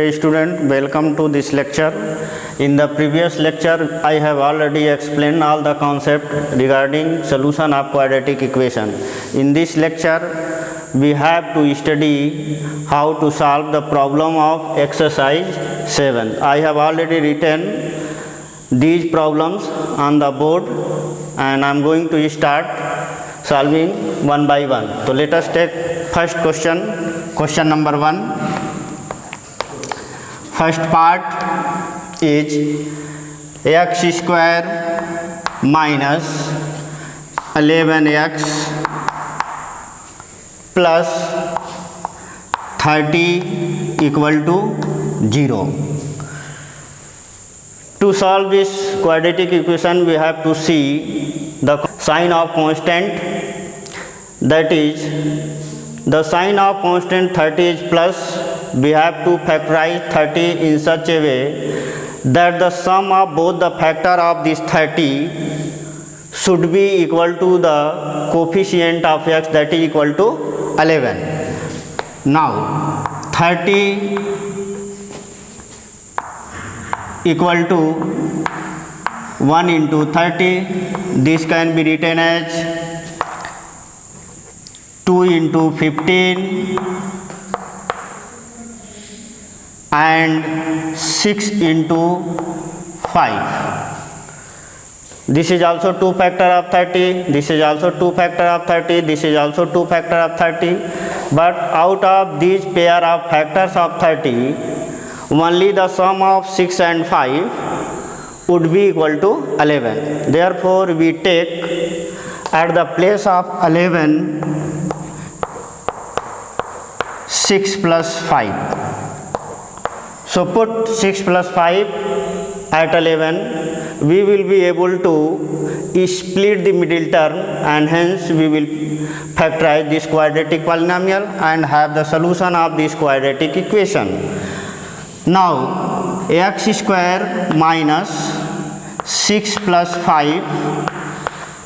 Dear student, welcome to this lecture. In the previous lecture, I have already explained all the concept regarding solution of quadratic equation. In this lecture, we have to study how to solve the problem of exercise 7. I have already written these problems on the board and I am going to start solving one by one. So let us take first question number 1. First part is x square minus 11x plus 30 equal to 0. To solve this quadratic equation, we have to see the sign of constant, that is the sign of constant 30 is plus. We have to factorize 30 in such a way that the sum of both the factor of this 30 should be equal to the coefficient of x, that is equal to 11. Now 30 equal to 1 into 30, this can be written as 2 into 15 and 6 into 5. This is also 2 factor of 30, this is also 2 factor of 30, this is also 2 factor of 30, but out of these pair of factors of 30, only the sum of 6 and 5 would be equal to 11. Therefore, we take at the place of 11 6 plus 5. So put 6 plus 5 at 11, we will be able to split the middle term and hence we will factorize this quadratic polynomial and have the solution of this quadratic equation. Now x square minus 6 plus 5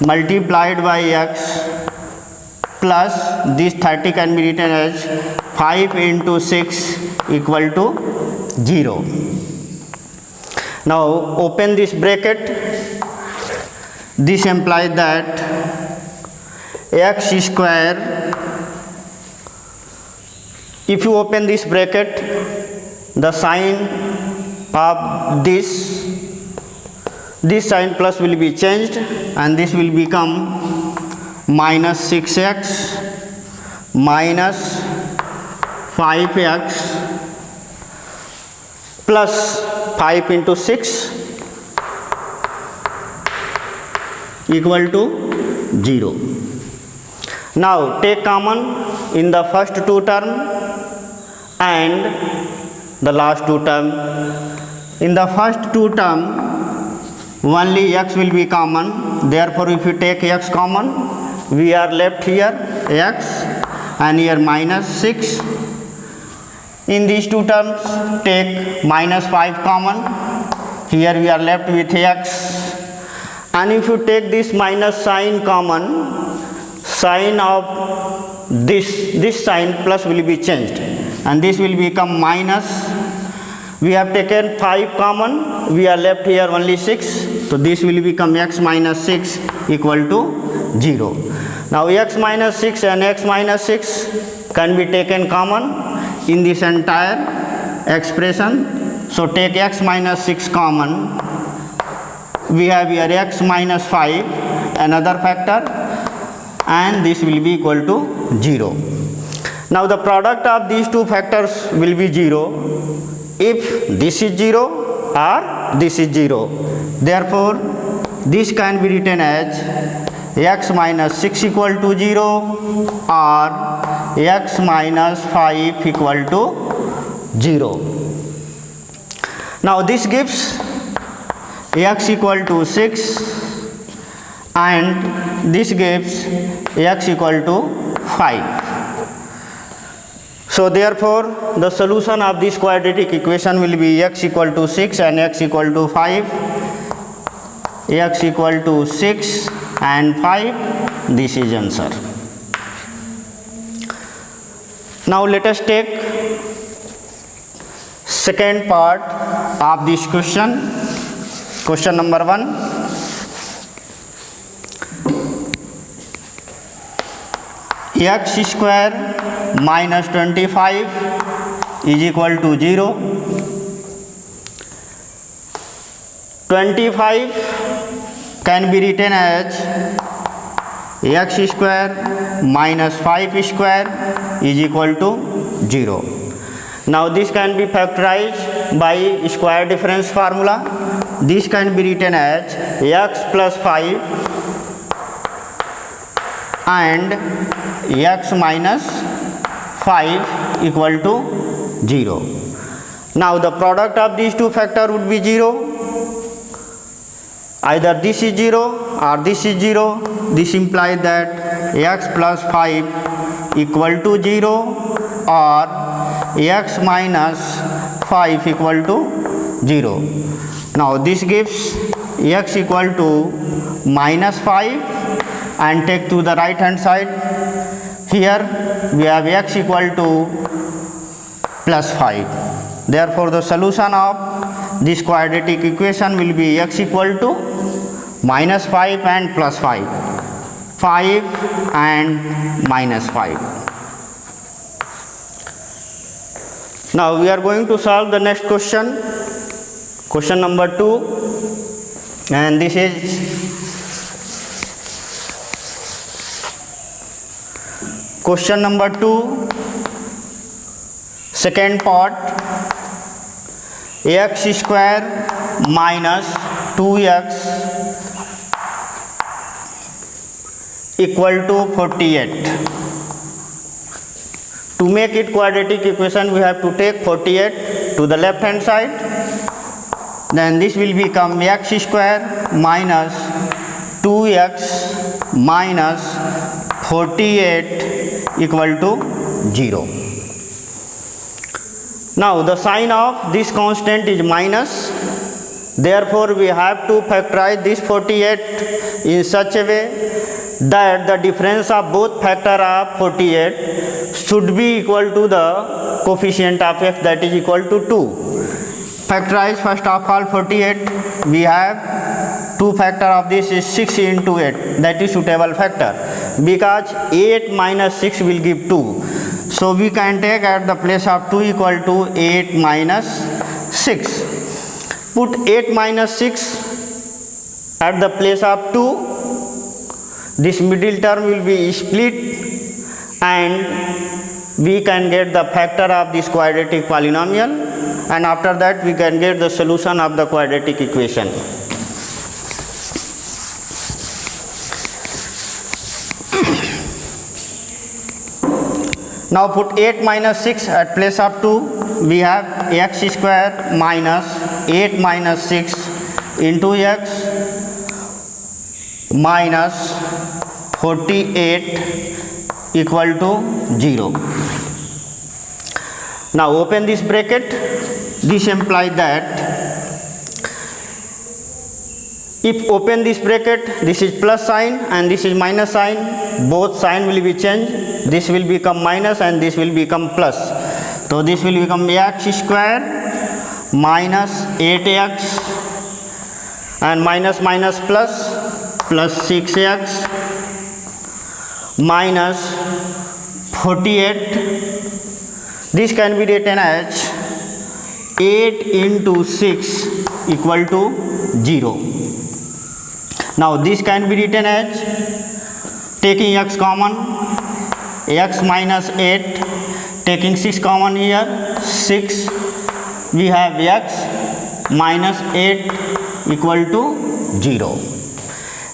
multiplied by x plus this 30 can be written as 5 into 6 equal to 0. Now open this bracket. This implies that x square, if you open this bracket, the sign of this sign plus will be changed and this will become minus 6x minus 5x plus 5 into 6 equal to 0. Now take common in the first two term and the last two term. In the first two term only x will be common, therefore if you take x common, we are left here x and here minus 6. In these two terms, take minus 5 common, here we are left with x, and if you take this minus sign common, sign of this sign plus will be changed and this will become minus. We have taken 5 common, we are left here only 6, so this will become x minus 6 equal to 0. Now x minus 6 and x minus 6 can be taken common in this entire expression. So take x minus 6 common, we have here x minus 5 another factor and this will be equal to 0. Now the product of these two factors will be 0 if this is 0 or this is 0. Therefore this can be written as x minus 6 equal to 0 or x minus 5 equal to 0. Now this gives x equal to 6 and this gives x equal to 5. So therefore the solution of this quadratic equation will be x equal to 6 and x equal to 5, x equal to 6 and 5, this is answer. Now let us take second part of this question. Question number 1. X square minus 25 is equal to 0. 25 can be written as x square minus 5 square is equal to 0. Now this can be factorized by square difference formula. This can be written as x plus 5 and x minus 5 equal to 0. Now the product of these two factors would be 0. Either this is 0 or this is 0. This implies that x plus 5 equal to 0 or x minus 5 equal to 0. Now this gives x equal to minus 5 and take to the right hand side. Here we have x equal to plus 5. Therefore the solution of this quadratic equation will be x equal to minus 5 and plus 5. 5 and minus 5. Now we are going to solve the next question. Question number 2, and this is question number 2, second part. X square minus 2x equal to 48. To make it quadratic equation, we have to take 48 to the left hand side. Then this will become x square minus 2x minus 48 equal to 0. Now the sign of this constant is minus. Therefore we have to factorize this 48 in such a way that the difference of both factor of 48 should be equal to the coefficient of x, that is equal to 2. Factorize first of all 48. We have 2 factor of this is 6 into 8, that is suitable factor, because 8 minus 6 will give 2. So we can take at the place of 2 equal to 8 minus 6. Put 8 minus 6 at the place of 2. This middle term will be split and we can get the factor of this quadratic polynomial, and after that we can get the solution of the quadratic equation. Now put 8 minus 6 at place of 2. We have x square minus 8 minus 6 into x minus 48 equal to 0. Now open this bracket. This implies that if open this bracket, this is plus sign and this is minus sign, both sign will be changed. This will become minus and this will become plus. So this will become x square minus 8x and minus minus plus 6x minus 48. This can be written as 8 into 6 equal to 0. Now this can be written as, taking x common, x minus 8, taking 6 common here, 6, we have x minus 8 equal to 0.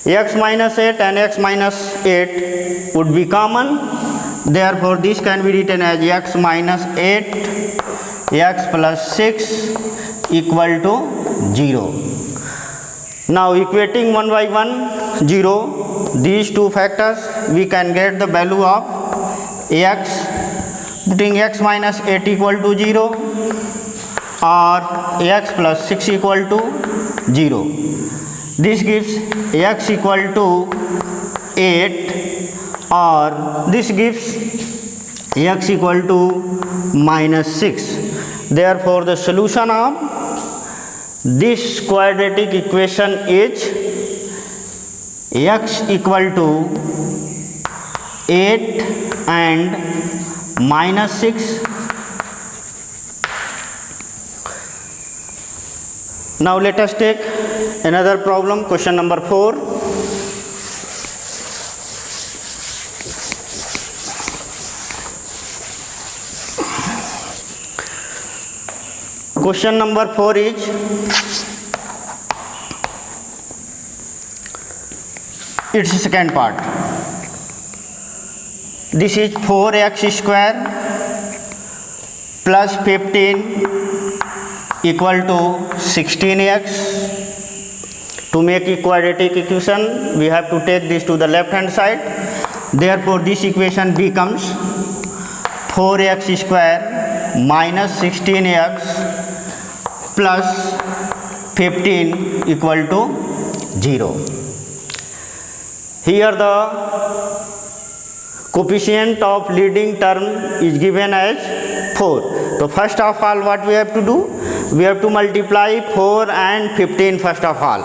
X minus 8 and x minus 8 would be common. Therefore this can be written as x minus 8, x plus 6 equal to 0. Now equating one by one 0, these two factors, we can get the value of x. Putting x minus 8 equal to 0 or x plus 6 equal to 0. This gives x equal to 8 or this gives x equal to minus 6. Therefore, the solution of this quadratic equation is x equal to 8 and -6. Now let us take another problem, question number 4. Question number 4 is its second part. This is 4x square plus 15 equal to 16x. To make a quadratic equation, we have to take this to the left hand side. Therefore, this equation becomes 4x square minus 16x plus 15 equal to 0. Here the coefficient of leading term is given as 4. So first of all, what we have to do? We have to multiply 4 and 15 first of all.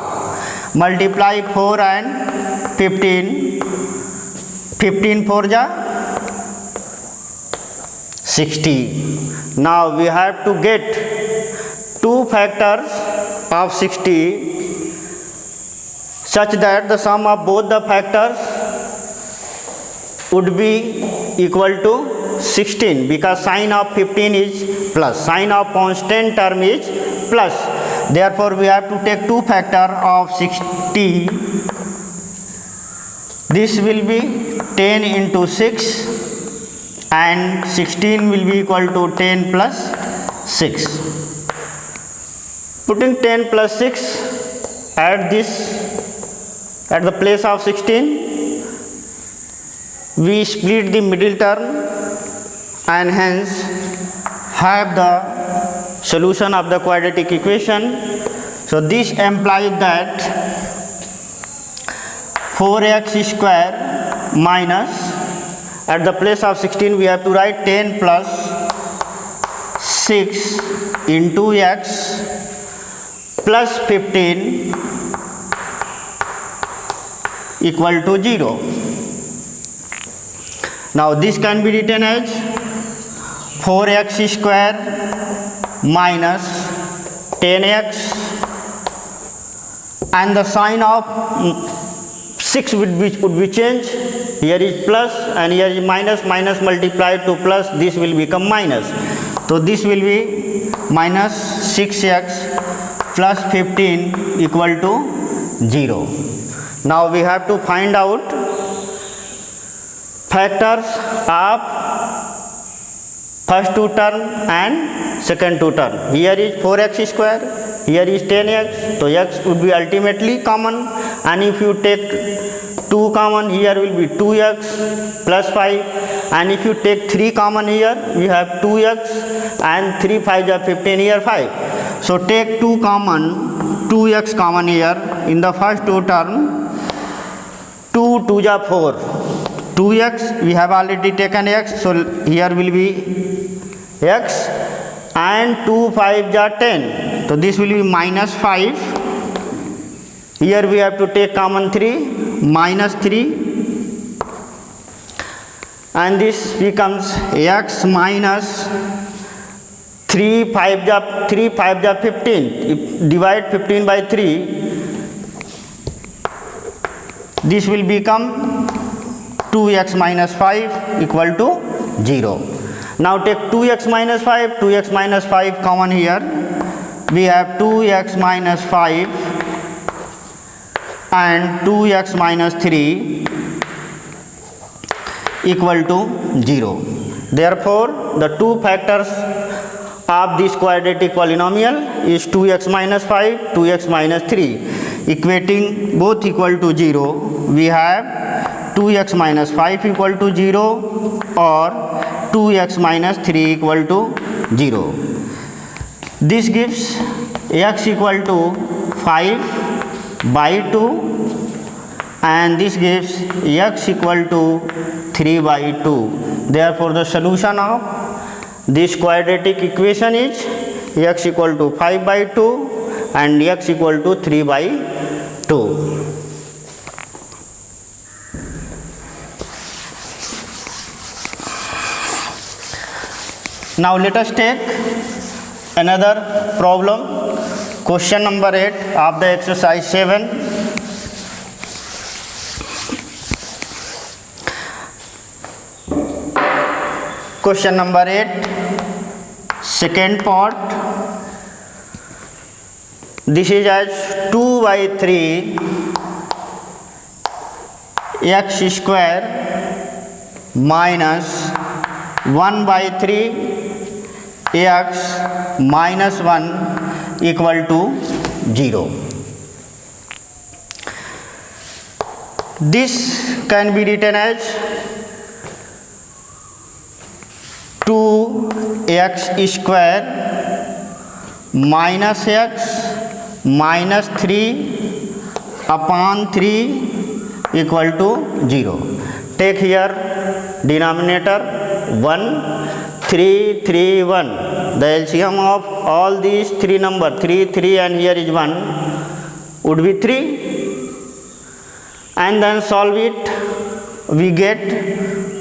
Multiply 4 and 15. 15 4 ja 60. Now we have to get two factors of 60 such that the sum of both the factors would be equal to 16, because sign of 15 is plus, sign of constant term is plus. Therefore, we have to take two factor of 60. This will be 10 into 6 and 16 will be equal to 10 plus 6. Putting 10 plus 6 at the place of 16, we split the middle term and hence have the solution of the quadratic equation. So this implies that 4x square minus, at the place of 16 we have to write 10 plus 6 into x plus 15 equal to 0. Now this can be written as 4x square minus 10x, and the sign of 6 would be changed. Here is plus and here is minus, minus multiplied to plus, this will become minus. So this will be minus 6x plus 15 equal to 0. Now we have to find out factors of first two term and second two term. Here is 4x square, here is 10x, so x would be ultimately common, and if you take 2 common, here will be 2x plus 5, and if you take 3 common, here we have 2x and 3 5 are 15, here 5. So take 2 common, 2x common here in the first two term. 2 2 are 4, 2x, we have already taken x, so here will be x, and 2 5 are 10, so this will be minus 5. Here we have to take common 3, minus 3, and this becomes x minus 3 5 are 15. If divide 15 by 3, this will become 2x minus 5 equal to 0. Now take 2x minus 5, 2x minus 5 common here. We have 2x minus 5 and 2x minus 3 equal to 0. Therefore, the two factors of this quadratic polynomial is 2x minus 5, 2x minus 3. Equating both equal to 0, we have 2x minus 5 equal to 0 or 2x minus 3 equal to 0. This gives x equal to 5 by 2 and this gives x equal to 3 by 2. Therefore, the solution of This quadratic equation is x equal to 5 by 2 and x equal to 3 by 2. Now let us take another problem, question number 8 of the exercise 7. Question number 8, second part. This is as 2 by 3 x square minus 1 by 3 x minus 1 equal to 0. This can be written as 2x square minus x minus 3 upon 3 equal to 0. Take here denominator 1, 3, 3, 1. The LCM of all these three numbers, 3, 3 and here is 1, would be 3. And then solve it, we get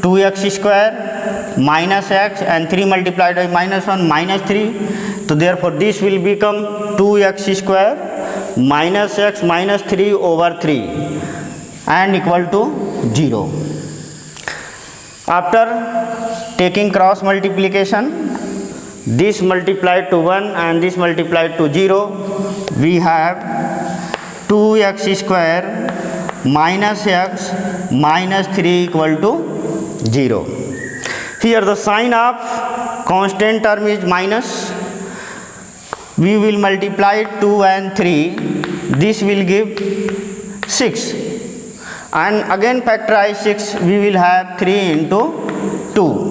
2x square minus x and 3 multiplied by minus 1 minus 3. So therefore this will become 2x square minus x minus 3 over 3 and equal to 0. After taking cross multiplication, this multiplied to 1 and this multiplied to 0, we have 2x square minus x minus 3 equal to 0. Here the sign of constant term is minus. We will multiply 2 and 3. This will give 6. And again factorize 6. We will have 3 into 2.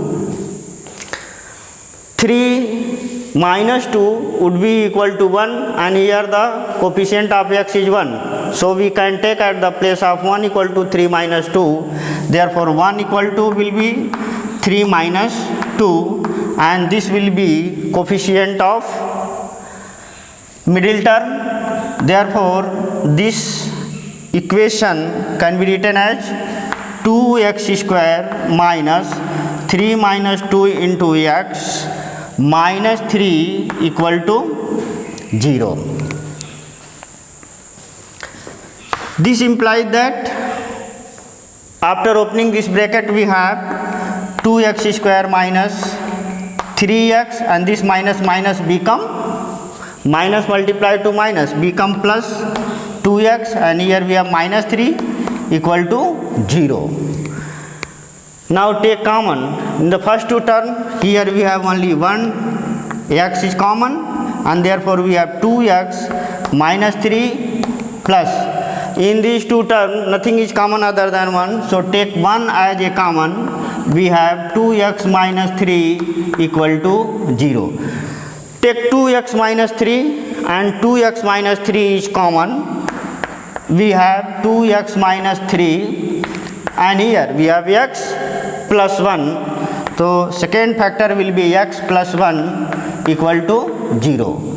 3 minus 2 would be equal to 1 and here the coefficient of x is 1. So we can take at the place of 1 equal to 3 minus 2. Therefore 1 equal to will be 3 minus 2 and this will be coefficient of middle term. Therefore this equation can be written as 2x square minus 3 minus 2 into x minus 3 equal to 0. This implies that after opening this bracket we have 2x square minus 3x and this minus minus become minus multiplied to minus become plus 2x and here we have minus 3 equal to 0. Now take common. In the first two terms, here we have only 1, x is common and therefore we have 2x minus 3 plus. In these two terms, nothing is common other than 1. So take 1 as a common. We have 2x minus 3 equal to 0. Take 2x minus 3 and 2x minus 3 is common. We have 2x minus 3 and here we have x plus 1. So second factor will be x plus 1 equal to 0.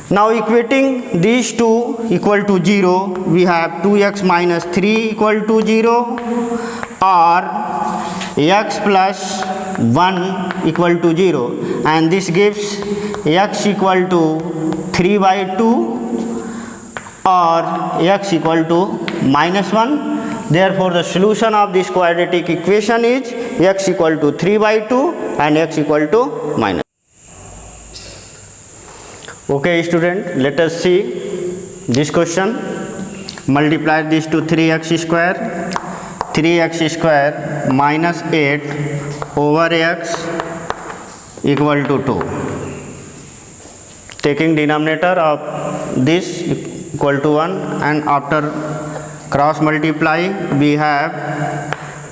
Now equating these two equal to 0, we have 2x minus 3 equal to 0 or x plus 1 equal to 0 and this gives x equal to 3 by 2 or x equal to minus 1. Therefore the solution of this quadratic equation is x equal to 3 by 2 and x equal to minus. Okay student, let us see this question. Multiply this to 3x square. 3x square minus 8 over x equal to 2. Taking denominator of this equal to 1 and after cross multiply we have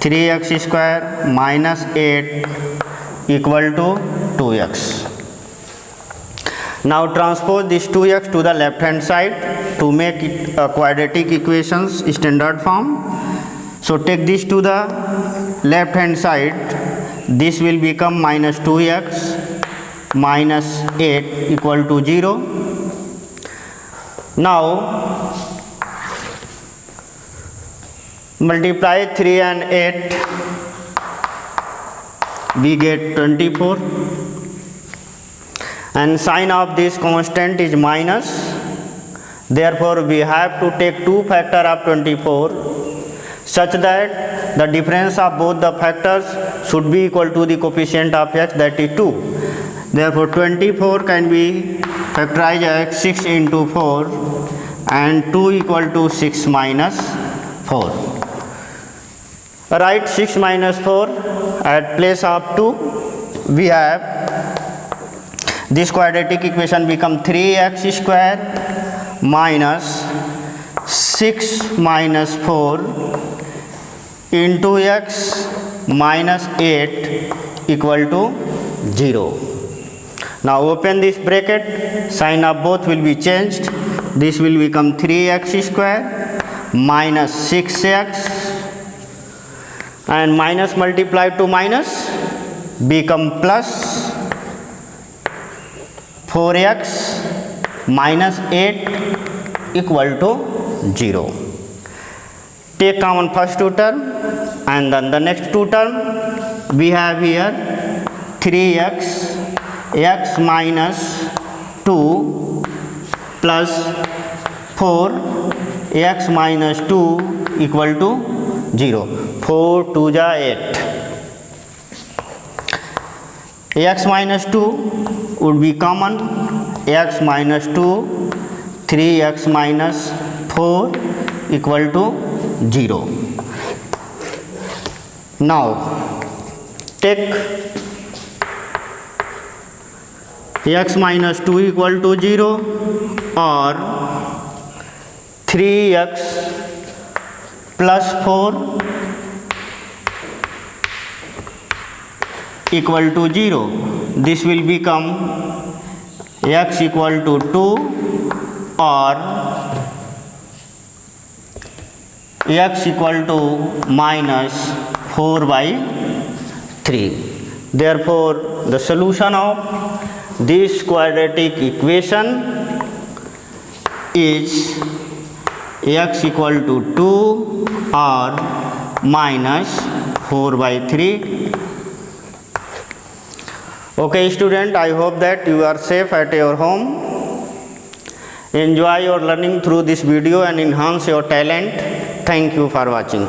3x square minus 8 equal to 2x. Now transpose this 2x to the left hand side to make it a quadratic equations standard form. So take this to the left hand side. This will become minus 2x minus 8 equal to 0. Now multiply 3 and 8, we get 24, and sign of this constant is minus, therefore we have to take 2 factor of 24 such that the difference of both the factors should be equal to the coefficient of x, that is 2. Therefore 24 can be factorized as 6 into 4 and 2 equal to 6 minus 4. Write 6 minus 4 at place of 2. We have this quadratic equation become 3x square minus 6 minus 4 into x minus 8 equal to 0. Now open this bracket, sign of both will be changed. This will become 3x square minus 6x, and minus multiplied to minus become plus 4x minus 8 equal to 0. Take common first two term, and then the next two term we have here 3x x minus 2 plus 4 x minus 2 equal to 0. 4 2 ja 8. X minus 2 would be common, x minus 2, 3x minus 4 equal to 0. Now take x minus 2 equal to 0 or 3x plus 4 equal to 0. This will become x equal to 2 or x equal to minus 4 by 3. Therefore the solution of this quadratic equation is x equal to 2 or minus 4 by 3. Okay student, I hope that you are safe at your home. Enjoy your learning through this video and enhance your talent. Thank you for watching.